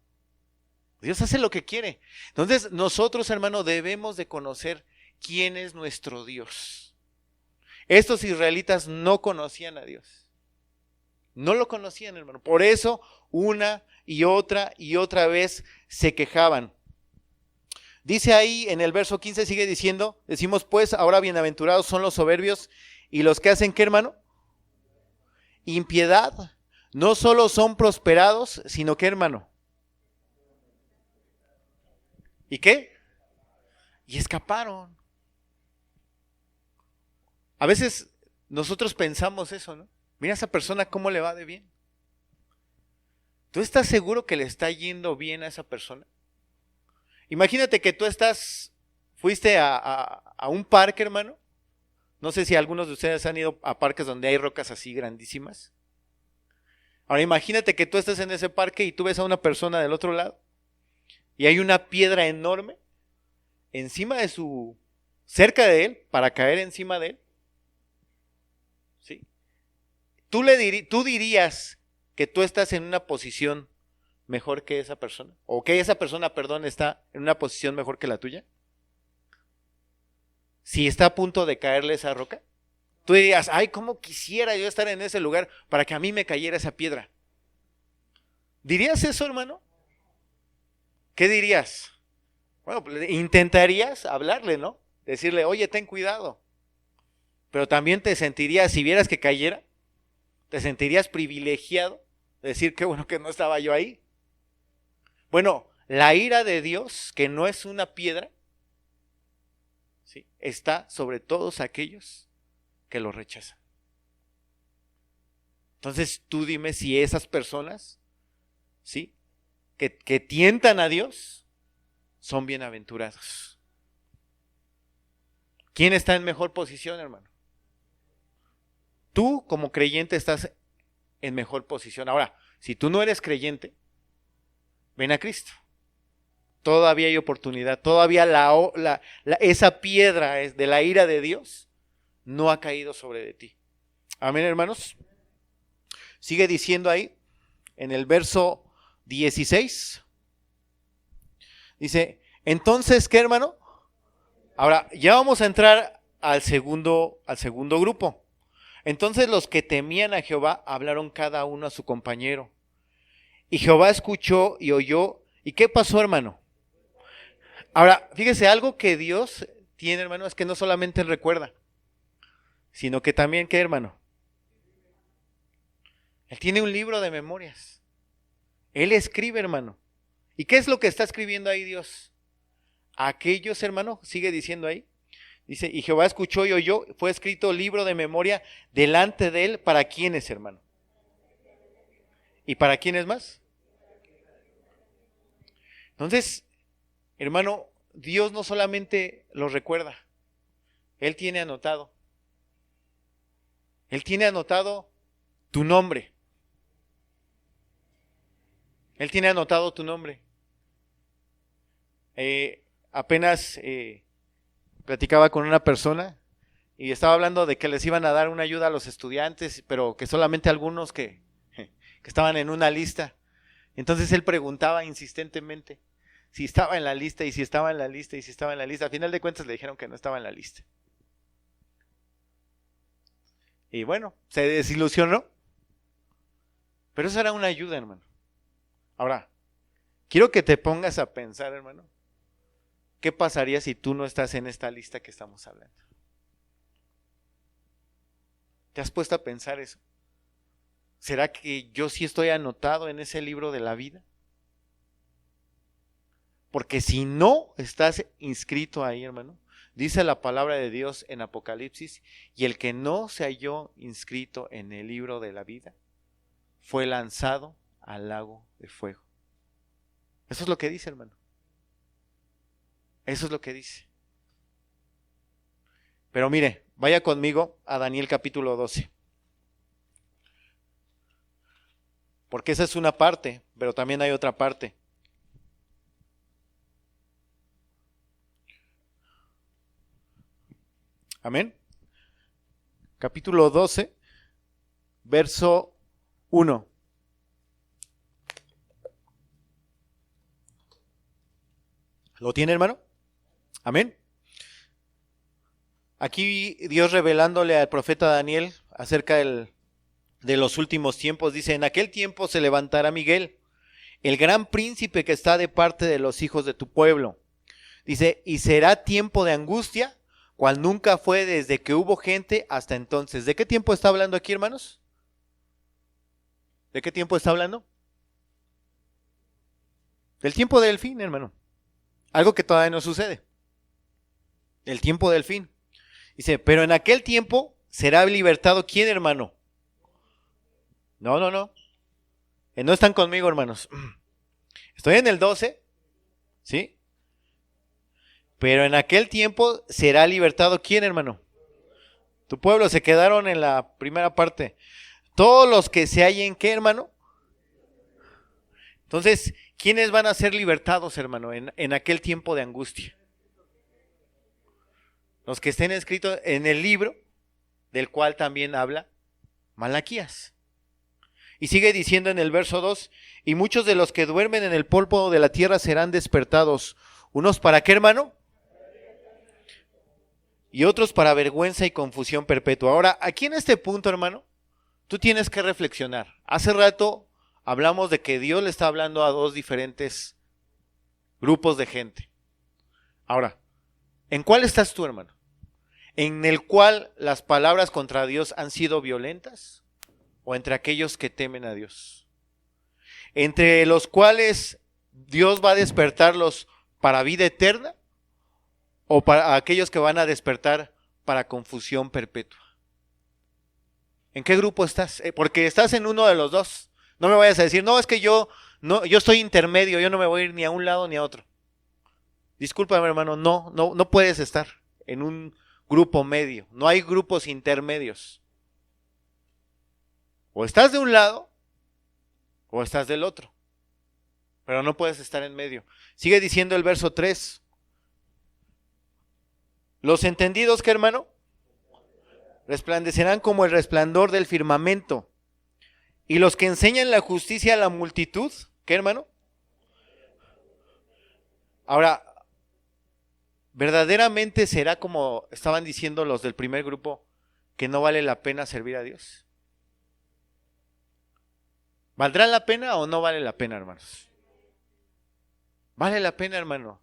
Dios hace lo que quiere. Entonces nosotros, hermano, debemos de conocer quién es nuestro Dios. Estos israelitas no conocían a Dios. No lo conocían, hermano. Por eso una y otra vez se quejaban. Dice ahí en el verso 15, sigue diciendo, decimos pues, ahora bienaventurados son los soberbios y los que hacen, ¿qué, hermano? Impiedad. No solo son prosperados, sino que, hermano. ¿Y qué? Y escaparon. A veces nosotros pensamos eso, ¿no? Mira a esa persona cómo le va de bien. ¿Tú estás seguro que le está yendo bien a esa persona? Imagínate que tú fuiste a un parque, hermano. No sé si algunos de ustedes han ido a parques donde hay rocas así grandísimas. Ahora imagínate que tú estás en ese parque y tú ves a una persona del otro lado y hay una piedra enorme cerca de él, para caer encima de él. ¿Sí? Tú dirías que tú estás en una posición mejor que esa persona, o que esa persona, perdón, está en una posición mejor que la tuya. Si está a punto de caerle esa roca, tú dirías, ay, cómo quisiera yo estar en ese lugar para que a mí me cayera esa piedra. ¿Dirías eso, hermano? ¿Qué dirías? Bueno, pues, intentarías hablarle, ¿no? Decirle, oye, ten cuidado. Pero también te sentirías, si vieras que cayera, te sentirías privilegiado, decir, qué bueno que no estaba yo ahí. Bueno, la ira de Dios, que no es una piedra, ¿sí?, está sobre todos aquellos que lo rechazan. Entonces tú dime si esas personas, ¿sí?, que tientan a Dios, son bienaventurados. ¿Quién está en mejor posición, hermano? Tú como creyente estás en mejor posición. Ahora, si tú no eres creyente, ven a Cristo. Todavía hay oportunidad, todavía esa piedra de la ira de Dios no ha caído sobre de ti. Amén, hermanos. Sigue diciendo ahí, en el verso 16, dice, entonces, ¿qué, hermano? Ahora, ya vamos a entrar al segundo grupo. Entonces los que temían a Jehová hablaron cada uno a su compañero. Y Jehová escuchó y oyó. ¿Y qué pasó, hermano? Ahora, fíjese, algo que Dios tiene, hermano, es que no solamente Él recuerda, sino que también, ¿qué, hermano? Él tiene un libro de memorias. Él escribe, hermano. ¿Y qué es lo que está escribiendo ahí Dios? Aquellos, hermano, sigue diciendo ahí. Dice, y Jehová escuchó y oyó, fue escrito libro de memoria delante de Él. ¿Para quiénes, hermano? ¿Y para quiénes más? Entonces, hermano, Dios no solamente lo recuerda, Él tiene anotado. Él tiene anotado tu nombre. Él tiene anotado tu nombre. Apenas platicaba con una persona y estaba hablando de que les iban a dar una ayuda a los estudiantes, pero que solamente algunos que estaban en una lista. Entonces él preguntaba insistentemente si estaba en la lista y si estaba en la lista y si estaba en la lista. A final de cuentas le dijeron que no estaba en la lista. Y bueno, se desilusionó. Pero eso era una ayuda, hermano. Ahora, quiero que te pongas a pensar, hermano, ¿qué pasaría si tú no estás en esta lista que estamos hablando? ¿Te has puesto a pensar eso? ¿Será que yo sí estoy anotado en ese libro de la vida? Porque si no estás inscrito ahí, hermano, dice la palabra de Dios en Apocalipsis, y el que no se halló inscrito en el libro de la vida, fue lanzado al lago de fuego. Eso es lo que dice, hermano. Eso es lo que dice. Pero mire, vaya conmigo a Daniel capítulo 12. Porque esa es una parte, pero también hay otra parte. Amén. Capítulo 12, verso 1. ¿Lo tiene, hermano? Amén. Aquí Dios revelándole al profeta Daniel acerca de los últimos tiempos, dice: en aquel tiempo se levantará Miguel, el gran príncipe que está de parte de los hijos de tu pueblo. Dice, y será tiempo de angustia, cual nunca fue desde que hubo gente hasta entonces. ¿De qué tiempo está hablando aquí, hermanos? ¿De qué tiempo está hablando? Del tiempo del fin, hermano. Algo que todavía no sucede. El tiempo del fin. Dice, pero en aquel tiempo será libertado ¿quién, hermano? No. No están conmigo, hermanos. Estoy en el 12, ¿sí? Pero en aquel tiempo será libertado ¿quién, hermano? Tu pueblo. Se quedaron en la primera parte. Todos los que se hallen, ¿qué, hermano? Entonces, ¿quiénes van a ser libertados, hermano, en aquel tiempo de angustia? Los que estén escritos en el libro del cual también habla Malaquías. Y sigue diciendo en el verso 2, y muchos de los que duermen en el polvo de la tierra serán despertados. ¿Unos para qué, hermano? Y otros para vergüenza y confusión perpetua. Ahora, aquí en este punto, hermano, tú tienes que reflexionar. Hace rato hablamos de que Dios le está hablando a dos diferentes grupos de gente. Ahora, ¿en cuál estás tú, hermano? ¿En el cual las palabras contra Dios han sido violentas? ¿O entre aquellos que temen a Dios? ¿Entre los cuales Dios va a despertarlos para vida eterna? ¿O para aquellos que van a despertar para confusión perpetua? ¿En qué grupo estás? Porque estás en uno de los dos. No me vayas a decir, no, es que yo estoy intermedio, yo no me voy a ir ni a un lado ni a otro. Discúlpame, hermano, no puedes estar en un grupo medio. No hay grupos intermedios. O estás de un lado o estás del otro. Pero no puedes estar en medio. Sigue diciendo el verso 3. Los entendidos, ¿qué, hermano? Resplandecerán como el resplandor del firmamento. Y los que enseñan la justicia a la multitud, ¿qué, hermano? Ahora, ¿verdaderamente será como estaban diciendo los del primer grupo, que no vale la pena servir a Dios? ¿Valdrá la pena o no vale la pena, hermanos? Vale la pena, hermano.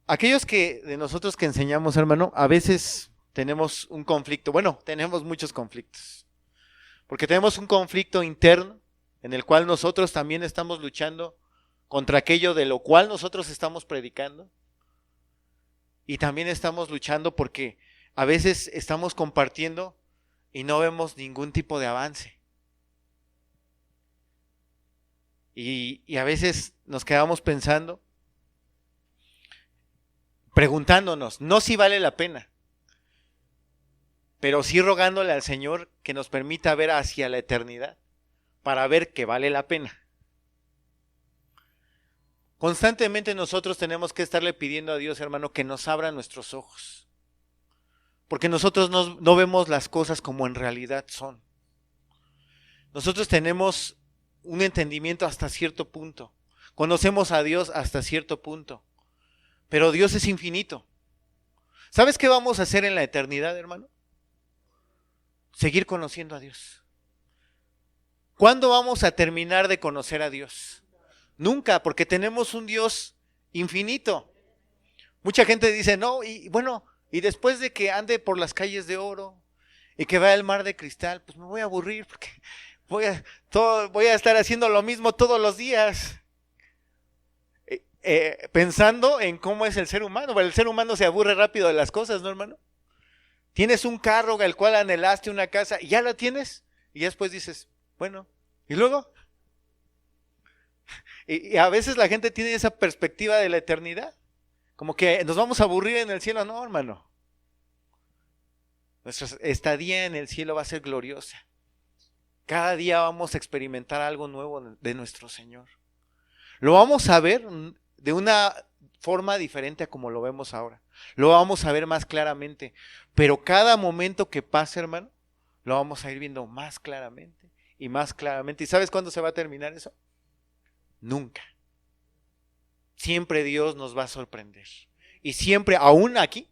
Aquellos de nosotros que enseñamos, hermano, a veces tenemos un conflicto. Bueno, tenemos muchos conflictos. Porque tenemos un conflicto interno en el cual nosotros también estamos luchando contra aquello de lo cual nosotros estamos predicando. Y también estamos luchando porque a veces estamos compartiendo y no vemos ningún tipo de avance. Y a veces nos quedamos pensando preguntándonos, no si vale la pena, pero sí rogándole al Señor que nos permita ver hacia la eternidad, para ver que vale la pena. Constantemente nosotros tenemos que estarle pidiendo a Dios, hermano, que nos abra nuestros ojos, porque nosotros no vemos las cosas como en realidad son. Nosotros tenemos un entendimiento hasta cierto punto, conocemos a Dios hasta cierto punto, pero Dios es infinito. ¿Sabes qué vamos a hacer en la eternidad, hermano? Seguir conociendo a Dios. ¿Cuándo vamos a terminar de conocer a Dios? Nunca, porque tenemos un Dios infinito. Mucha gente dice, no, y bueno, y después de que ande por las calles de oro y que vea el mar de cristal, pues me voy a aburrir porque voy a estar haciendo lo mismo todos los días. Pensando en cómo es el ser humano. Bueno, el ser humano se aburre rápido de las cosas, ¿no, hermano? Tienes un carro al cual anhelaste, una casa, y ya la tienes, y después dices, bueno, ¿y luego? Y a veces la gente tiene esa perspectiva de la eternidad, como que nos vamos a aburrir en el cielo. No, hermano. Nuestra estadía en el cielo va a ser gloriosa. Cada día vamos a experimentar algo nuevo de nuestro Señor. Lo vamos a ver de una forma diferente a como lo vemos ahora. Lo vamos a ver más claramente. Pero cada momento que pase, hermano, lo vamos a ir viendo más claramente y más claramente. ¿Y sabes cuándo se va a terminar eso? Nunca. Siempre Dios nos va a sorprender. Y siempre, aún aquí,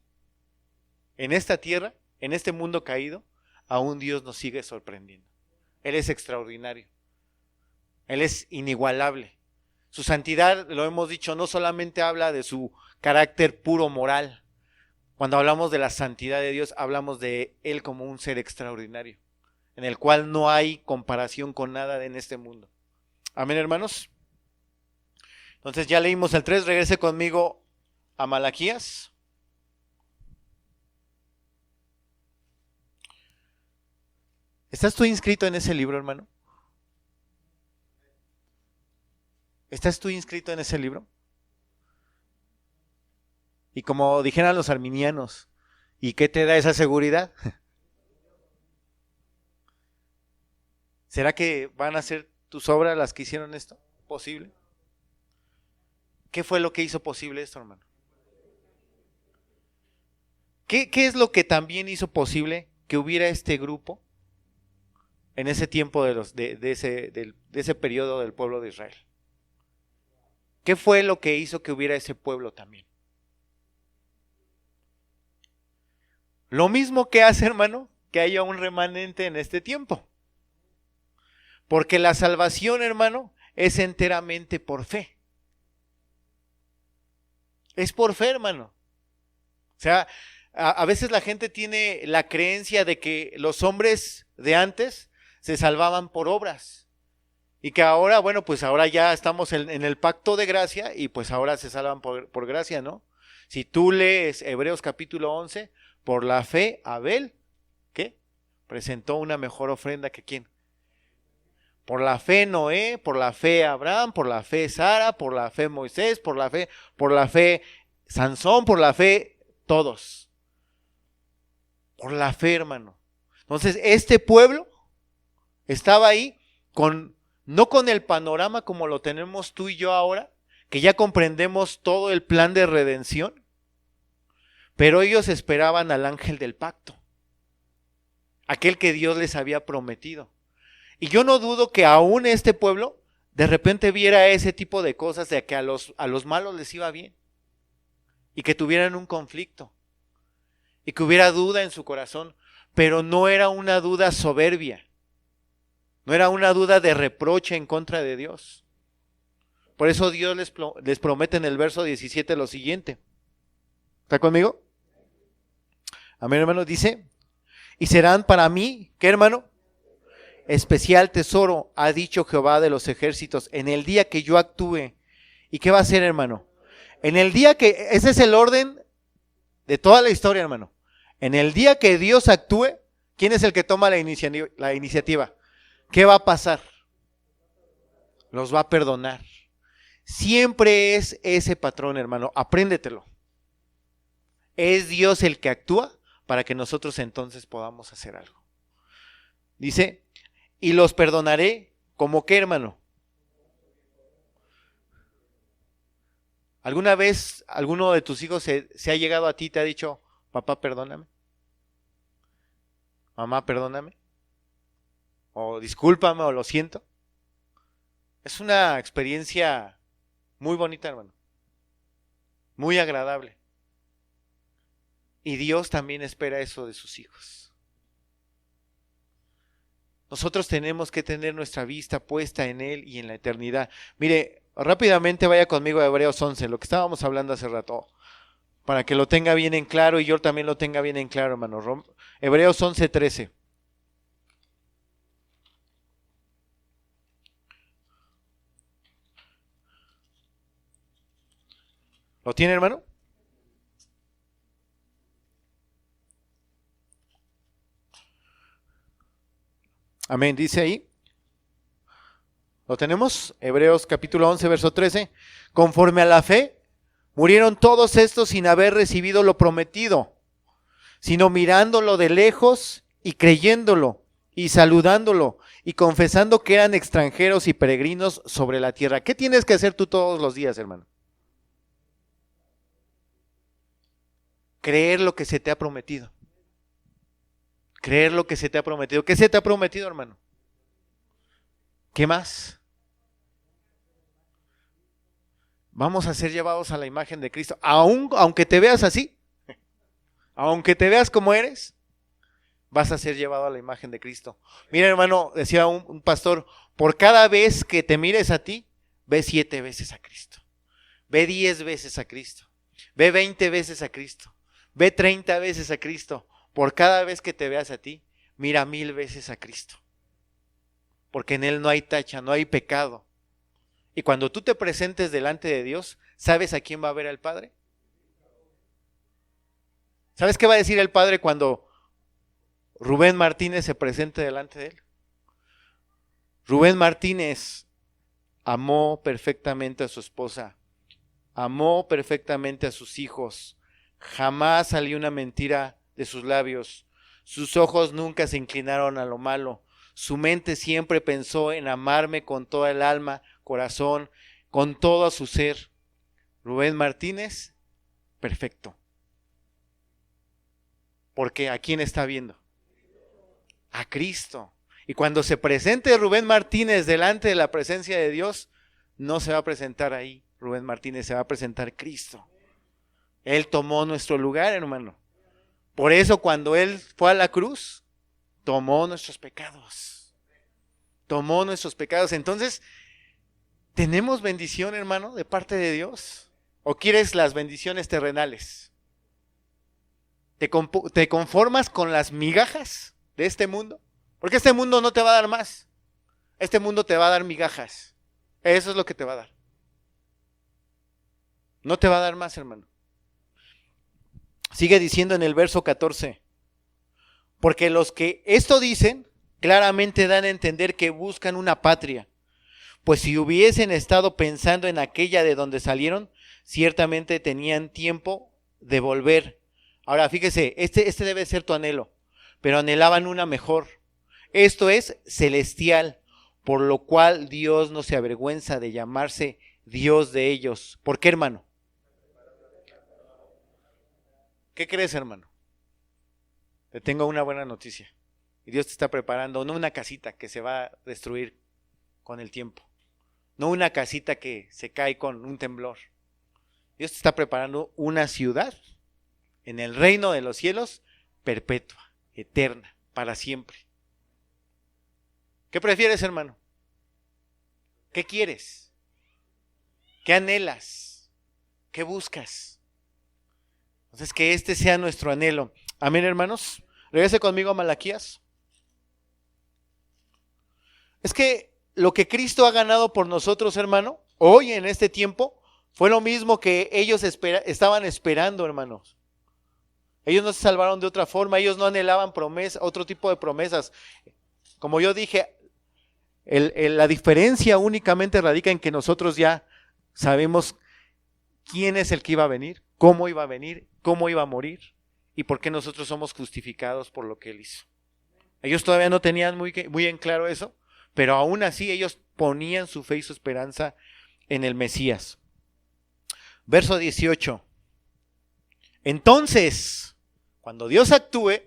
en esta tierra, en este mundo caído, aún Dios nos sigue sorprendiendo. Él es extraordinario. Él es inigualable. Su santidad, lo hemos dicho, no solamente habla de su carácter puro moral. Cuando hablamos de la santidad de Dios, hablamos de Él como un ser extraordinario, en el cual no hay comparación con nada en este mundo. Amén, hermanos. Entonces ya leímos el 3, regrese conmigo a Malaquías. ¿Estás tú inscrito en ese libro, hermano? ¿Estás tú inscrito en ese libro? Y como dijeran los arminianos, ¿y qué te da esa seguridad? ¿Será que van a ser tus obras las que hicieron esto posible? ¿Qué fue lo que hizo posible esto, hermano? ¿Qué es lo que también hizo posible que hubiera este grupo en ese tiempo de ese periodo del pueblo de Israel? ¿Qué fue lo que hizo que hubiera ese pueblo también? Lo mismo que hace, hermano, que haya un remanente en este tiempo. Porque la salvación, hermano, es enteramente por fe. Es por fe, hermano. O sea, a veces la gente tiene la creencia de que los hombres de antes se salvaban por obras. Y que ahora, bueno, pues ahora ya estamos en el pacto de gracia y pues ahora se salvan por gracia, ¿no? Si tú lees Hebreos capítulo 11, por la fe Abel, ¿qué? Presentó una mejor ofrenda que ¿quién? Por la fe Noé, por la fe Abraham, por la fe Sara, por la fe Moisés, por la fe Sansón, por la fe todos. Por la fe, hermano. Entonces, este pueblo estaba ahí no con el panorama como lo tenemos tú y yo ahora, que ya comprendemos todo el plan de redención, pero ellos esperaban al ángel del pacto, aquel que Dios les había prometido. Y yo no dudo que aún este pueblo de repente viera ese tipo de cosas, de que a los malos les iba bien, y que tuvieran un conflicto, y que hubiera duda en su corazón, pero no era una duda soberbia, no era una duda de reproche en contra de Dios. Por eso Dios les promete en el verso 17 lo siguiente. ¿Está conmigo? Amén, hermano. Dice, y serán para mí, ¿qué, hermano? Especial tesoro, ha dicho Jehová de los ejércitos, en el día que yo actúe. ¿Y qué va a hacer, hermano? En el día que, ese es el orden de toda la historia, hermano. En el día que Dios actúe, ¿quién es el que toma la iniciativa? ¿Qué va a pasar? Los va a perdonar. Siempre es ese patrón, hermano. Apréndetelo. Es Dios el que actúa para que nosotros entonces podamos hacer algo. Dice, y los perdonaré, ¿como qué, hermano? ¿Alguna vez alguno de tus hijos se ha llegado a ti y te ha dicho, papá, perdóname? Mamá, perdóname. O discúlpame, o lo siento. Es una experiencia muy bonita, hermano. Muy agradable. Y Dios también espera eso de sus hijos. Nosotros tenemos que tener nuestra vista puesta en Él y en la eternidad. Mire, rápidamente vaya conmigo a Hebreos 11, lo que estábamos hablando hace rato, para que lo tenga bien en claro y yo también lo tenga bien en claro, hermano. Hebreos 11:13. ¿Lo tiene, hermano? Amén, dice ahí. ¿Lo tenemos? Hebreos capítulo 11, verso 13. Conforme a la fe, murieron todos estos sin haber recibido lo prometido, sino mirándolo de lejos y creyéndolo y saludándolo y confesando que eran extranjeros y peregrinos sobre la tierra. ¿Qué tienes que hacer tú todos los días, hermano? Creer lo que se te ha prometido. Creer lo que se te ha prometido. ¿Qué se te ha prometido, hermano? ¿Qué más? Vamos a ser llevados a la imagen de Cristo. Aunque te veas así, aunque te veas como eres, vas a ser llevado a la imagen de Cristo. Mira, hermano, decía un pastor, por cada vez que te mires a ti, ve 7 veces a Cristo. Ve 10 veces a Cristo. Ve 20 veces a Cristo. Ve 30 veces a Cristo. Por cada vez que te veas a ti, mira 1000 veces a Cristo. Porque en Él no hay tacha, no hay pecado. Y cuando tú te presentes delante de Dios, ¿sabes a quién va a ver al Padre? ¿Sabes qué va a decir el Padre cuando Rubén Martínez se presente delante de Él? Rubén Martínez amó perfectamente a su esposa, amó perfectamente a sus hijos, jamás salió una mentira de sus labios, sus ojos nunca se inclinaron a lo malo, su mente siempre pensó en amarme con toda el alma, corazón, con todo su ser. Rubén Martínez, perfecto. Porque ¿a quién está viendo? A Cristo. Y cuando se presente Rubén Martínez delante de la presencia de Dios, no se va a presentar ahí Rubén Martínez, se va a presentar Cristo. Él tomó nuestro lugar, hermano. Por eso cuando Él fue a la cruz, tomó nuestros pecados. Tomó nuestros pecados. Entonces, ¿tenemos bendición, hermano, de parte de Dios? ¿O quieres las bendiciones terrenales? ¿Te conformas con las migajas de este mundo? Porque este mundo no te va a dar más. Este mundo te va a dar migajas. Eso es lo que te va a dar. No te va a dar más, hermano. Sigue diciendo en el verso 14. Porque los que esto dicen, claramente dan a entender que buscan una patria. Pues si hubiesen estado pensando en aquella de donde salieron, ciertamente tenían tiempo de volver. Ahora fíjese, este debe ser tu anhelo, pero anhelaban una mejor. Esto es celestial, por lo cual Dios no se avergüenza de llamarse Dios de ellos. ¿Por qué, hermano? ¿Qué crees, hermano? Te tengo una buena noticia. Y Dios te está preparando, no una casita que se va a destruir con el tiempo. No una casita que se cae con un temblor. Dios te está preparando una ciudad en el reino de los cielos, perpetua, eterna, para siempre. ¿Qué prefieres, hermano? ¿Qué quieres? ¿Qué anhelas? ¿Qué buscas? Entonces, que este sea nuestro anhelo. Amén, hermanos. Regrese conmigo a Malaquías. Es que lo que Cristo ha ganado por nosotros, hermano, hoy en este tiempo, fue lo mismo que ellos estaban esperando, hermanos. Ellos no se salvaron de otra forma, ellos no anhelaban otro tipo de promesas. Como yo dije, la diferencia únicamente radica en que nosotros ya sabemos quién es el que iba a venir, cómo iba a venir, cómo iba a morir y por qué nosotros somos justificados por lo que Él hizo. Ellos todavía no tenían muy en claro eso, pero aún así ellos ponían su fe y su esperanza en el Mesías. Verso 18. Entonces, cuando Dios actúe,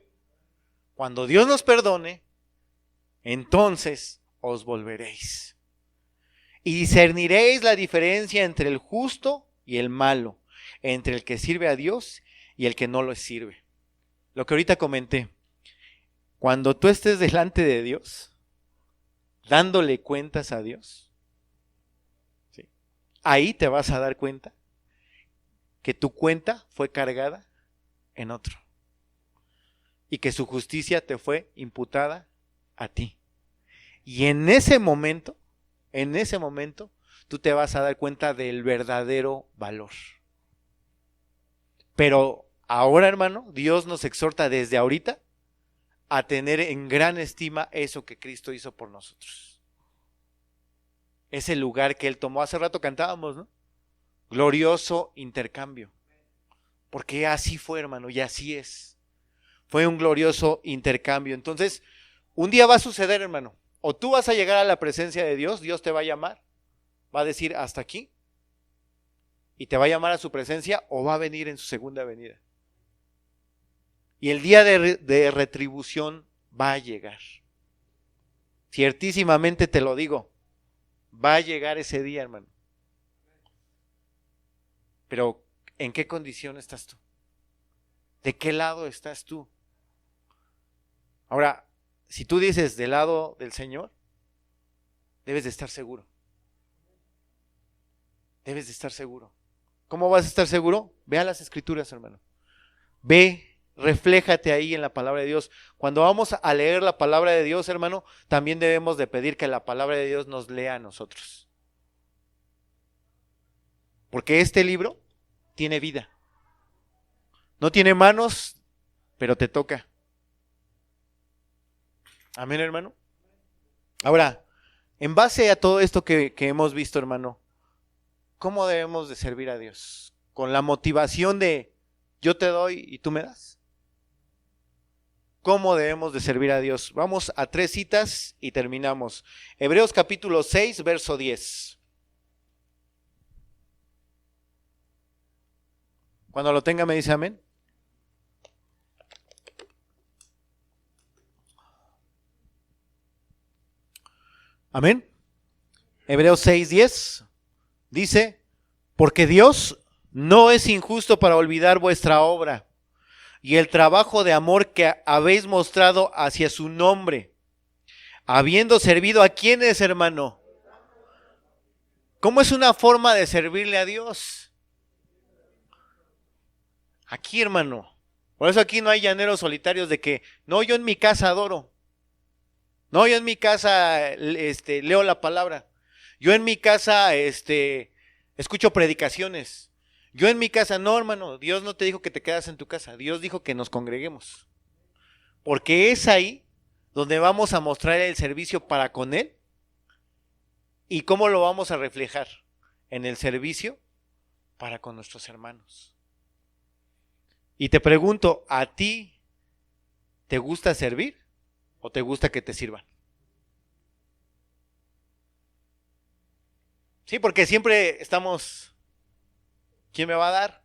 cuando Dios nos perdone, entonces os volveréis. Y discerniréis la diferencia entre el justo y el malo, entre el que sirve a Dios y el que no lo sirve. Lo que ahorita comenté. Cuando tú estés delante de Dios, dándole cuentas a Dios, ¿sí?, ahí te vas a dar cuenta que tu cuenta fue cargada en otro y que su justicia te fue imputada a ti. Y en ese momento, tú te vas a dar cuenta del verdadero valor. Pero ahora, hermano, Dios nos exhorta desde ahorita a tener en gran estima eso que Cristo hizo por nosotros. Ese lugar que Él tomó. Hace rato cantábamos, ¿no? Glorioso intercambio. Porque así fue, hermano, y así es. Fue un glorioso intercambio. Entonces, un día va a suceder, hermano. O tú vas a llegar a la presencia de Dios, Dios te va a llamar, va a decir hasta aquí, y te va a llamar a su presencia, o va a venir en su segunda venida. Y el día de retribución va a llegar. Ciertísimamente te lo digo, va a llegar ese día, hermano. Pero, ¿en qué condición estás tú? ¿De qué lado estás tú? Ahora, si tú dices del lado del Señor, debes de estar seguro. Debes de estar seguro. ¿Cómo vas a estar seguro? Ve a las Escrituras, hermano. Ve, refléjate ahí en la palabra de Dios. Cuando vamos a leer la palabra de Dios, hermano, también debemos de pedir que la palabra de Dios nos lea a nosotros. Porque este libro tiene vida. No tiene manos, pero te toca. Amén, hermano. Ahora, en base a todo esto que hemos visto, hermano, ¿cómo debemos de servir a Dios? ¿Con la motivación de yo te doy y tú me das? ¿Cómo debemos de servir a Dios? Vamos a 3 citas y terminamos. Hebreos capítulo 6, verso 10. Cuando lo tenga me dice amén. Amén. Hebreos 6:10 dice, porque Dios no es injusto para olvidar vuestra obra y el trabajo de amor que habéis mostrado hacia su nombre, habiendo servido a quienes, hermano. ¿Cómo es una forma de servirle a Dios? Aquí, hermano. Por eso aquí no hay llaneros solitarios de que, no, yo en mi casa adoro. No, yo en mi casa leo la palabra. Yo en mi casa escucho predicaciones. Yo en mi casa, no, hermano, Dios no te dijo que te quedas en tu casa. Dios dijo que nos congreguemos. Porque es ahí donde vamos a mostrar el servicio para con Él. ¿Y cómo lo vamos a reflejar? En el servicio para con nuestros hermanos. Y te pregunto, ¿a ti te gusta servir o te gusta que te sirvan? Sí, porque siempre estamos, ¿quién me va a dar?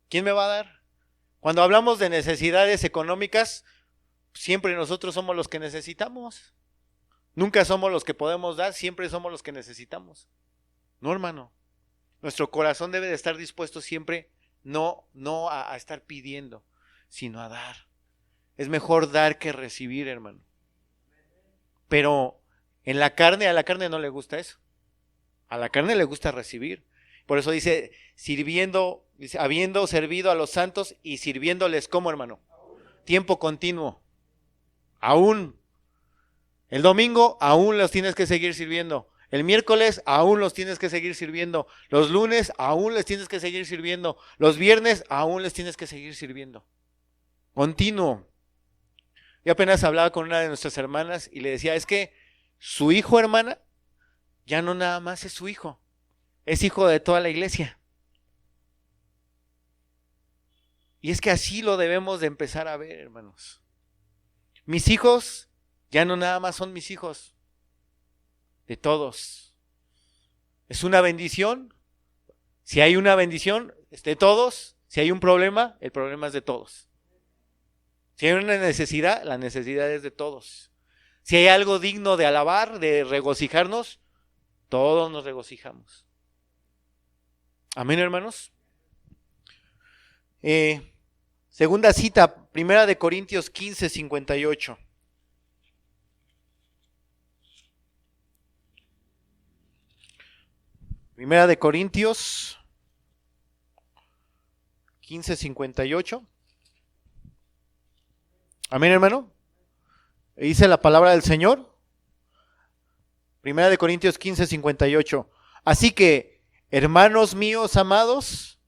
¿Quién me va a dar? Cuando hablamos de necesidades económicas, siempre nosotros somos los que necesitamos. Nunca somos los que podemos dar, siempre somos los que necesitamos. No, hermano. Nuestro corazón debe de estar dispuesto siempre no a estar pidiendo, sino a dar. Es mejor dar que recibir, hermano. Pero a la carne no le gusta eso. A la carne le gusta recibir. Por eso dice, habiendo servido a los santos y sirviéndoles como, hermano, tiempo continuo. Aún el domingo, aún los tienes que seguir sirviendo. El miércoles, aún los tienes que seguir sirviendo. Los lunes, aún les tienes que seguir sirviendo. Los viernes, aún les tienes que seguir sirviendo. Continuo. Yo apenas hablaba con una de nuestras hermanas y le decía, es que su hijo, hermana, ya no nada más es su hijo. Es hijo de toda la iglesia. Y es que así lo debemos de empezar a ver, hermanos. Mis hijos ya no nada más son mis hijos, de todos. Es una bendición. Si hay una bendición, es de todos. Si hay un problema, el problema es de todos. Si hay una necesidad, la necesidad es de todos. Si hay algo digno de alabar, de regocijarnos, todos nos regocijamos. Amén, hermanos. Segunda cita, 1 Corintios 15, 58. Primera de Corintios 15, 58. Amén, hermano. Dice la palabra del Señor. Primera de Corintios 15, 58. Así que, hermanos míos amados,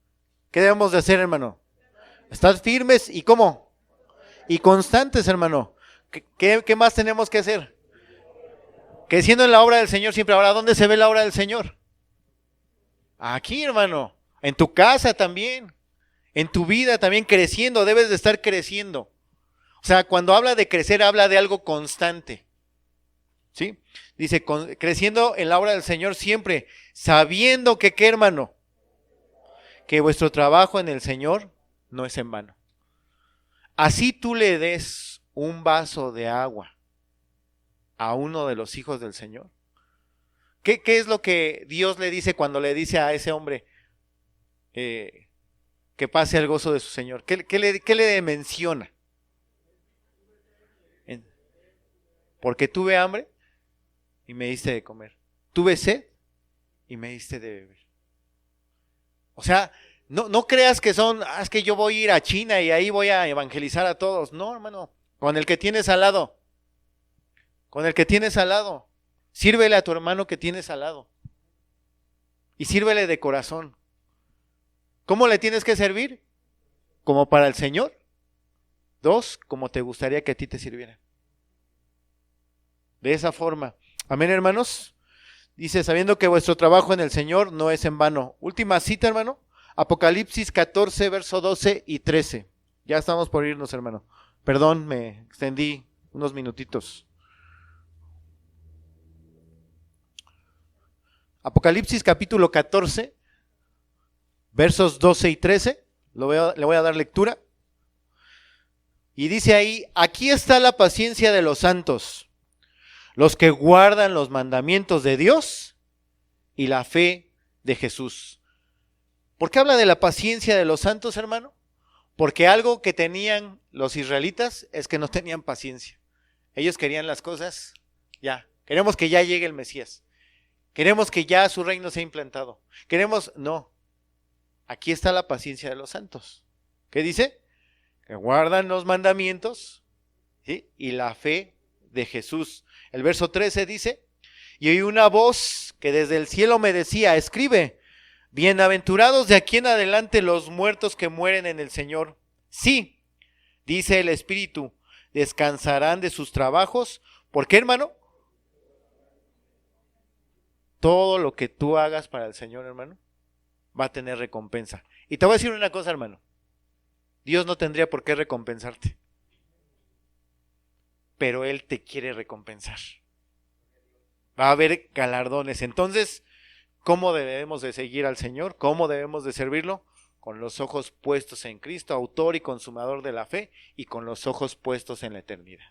¿qué debemos de hacer, hermano? Estar firmes y ¿cómo? Y constantes, hermano. ¿Qué más tenemos que hacer? Creciendo en la obra del Señor siempre. Ahora, ¿dónde se ve la obra del Señor? Aquí, hermano. En tu casa también. En tu vida también creciendo. Debes de estar creciendo. O sea, cuando habla de crecer, habla de algo constante. ¿Sí? Dice, creciendo en la obra del Señor siempre, sabiendo que, ¿qué, hermano? Que vuestro trabajo en el Señor no es en vano. Así tú le des un vaso de agua a uno de los hijos del Señor. ¿Qué es lo que Dios le dice cuando le dice a ese hombre que pase el gozo de su Señor? ¿Qué le menciona? Porque tuve hambre y me diste de comer. Tuve sed y me diste de beber. O sea, no creas que es que yo voy a ir a China y ahí voy a evangelizar a todos. No, hermano, con el que tienes al lado. Con el que tienes al lado. Sírvele a tu hermano que tienes al lado. Y sírvele de corazón. ¿Cómo le tienes que servir? Como para el Señor. 2, como te gustaría que a ti te sirviera. De esa forma. Amén, hermanos. Dice, sabiendo que vuestro trabajo en el Señor no es en vano. Última cita, hermano. Apocalipsis 14, verso 12 y 13. Ya estamos por irnos, hermano. Perdón, me extendí unos minutitos. Apocalipsis capítulo 14, versos 12 y 13. Le voy a dar lectura. Y dice ahí, aquí está la paciencia de los santos, los que guardan los mandamientos de Dios y la fe de Jesús. ¿Por qué habla de la paciencia de los santos, hermano? Porque algo que tenían los israelitas es que no tenían paciencia. Ellos querían las cosas ya. Queremos que ya llegue el Mesías. Queremos que ya su reino sea implantado. No. Aquí está la paciencia de los santos. ¿Qué dice? Que guardan los mandamientos, ¿sí? Y la fe de Jesús. El verso 13 dice, y oí una voz que desde el cielo me decía, escribe, bienaventurados de aquí en adelante los muertos que mueren en el Señor. Sí, dice el Espíritu, descansarán de sus trabajos. ¿Por qué, hermano? Todo lo que tú hagas para el Señor, hermano, va a tener recompensa. Y te voy a decir una cosa, hermano. Dios no tendría por qué recompensarte. Pero Él te quiere recompensar. Va a haber galardones. Entonces, ¿cómo debemos de seguir al Señor? ¿Cómo debemos de servirlo? Con los ojos puestos en Cristo, autor y consumador de la fe, y con los ojos puestos en la eternidad.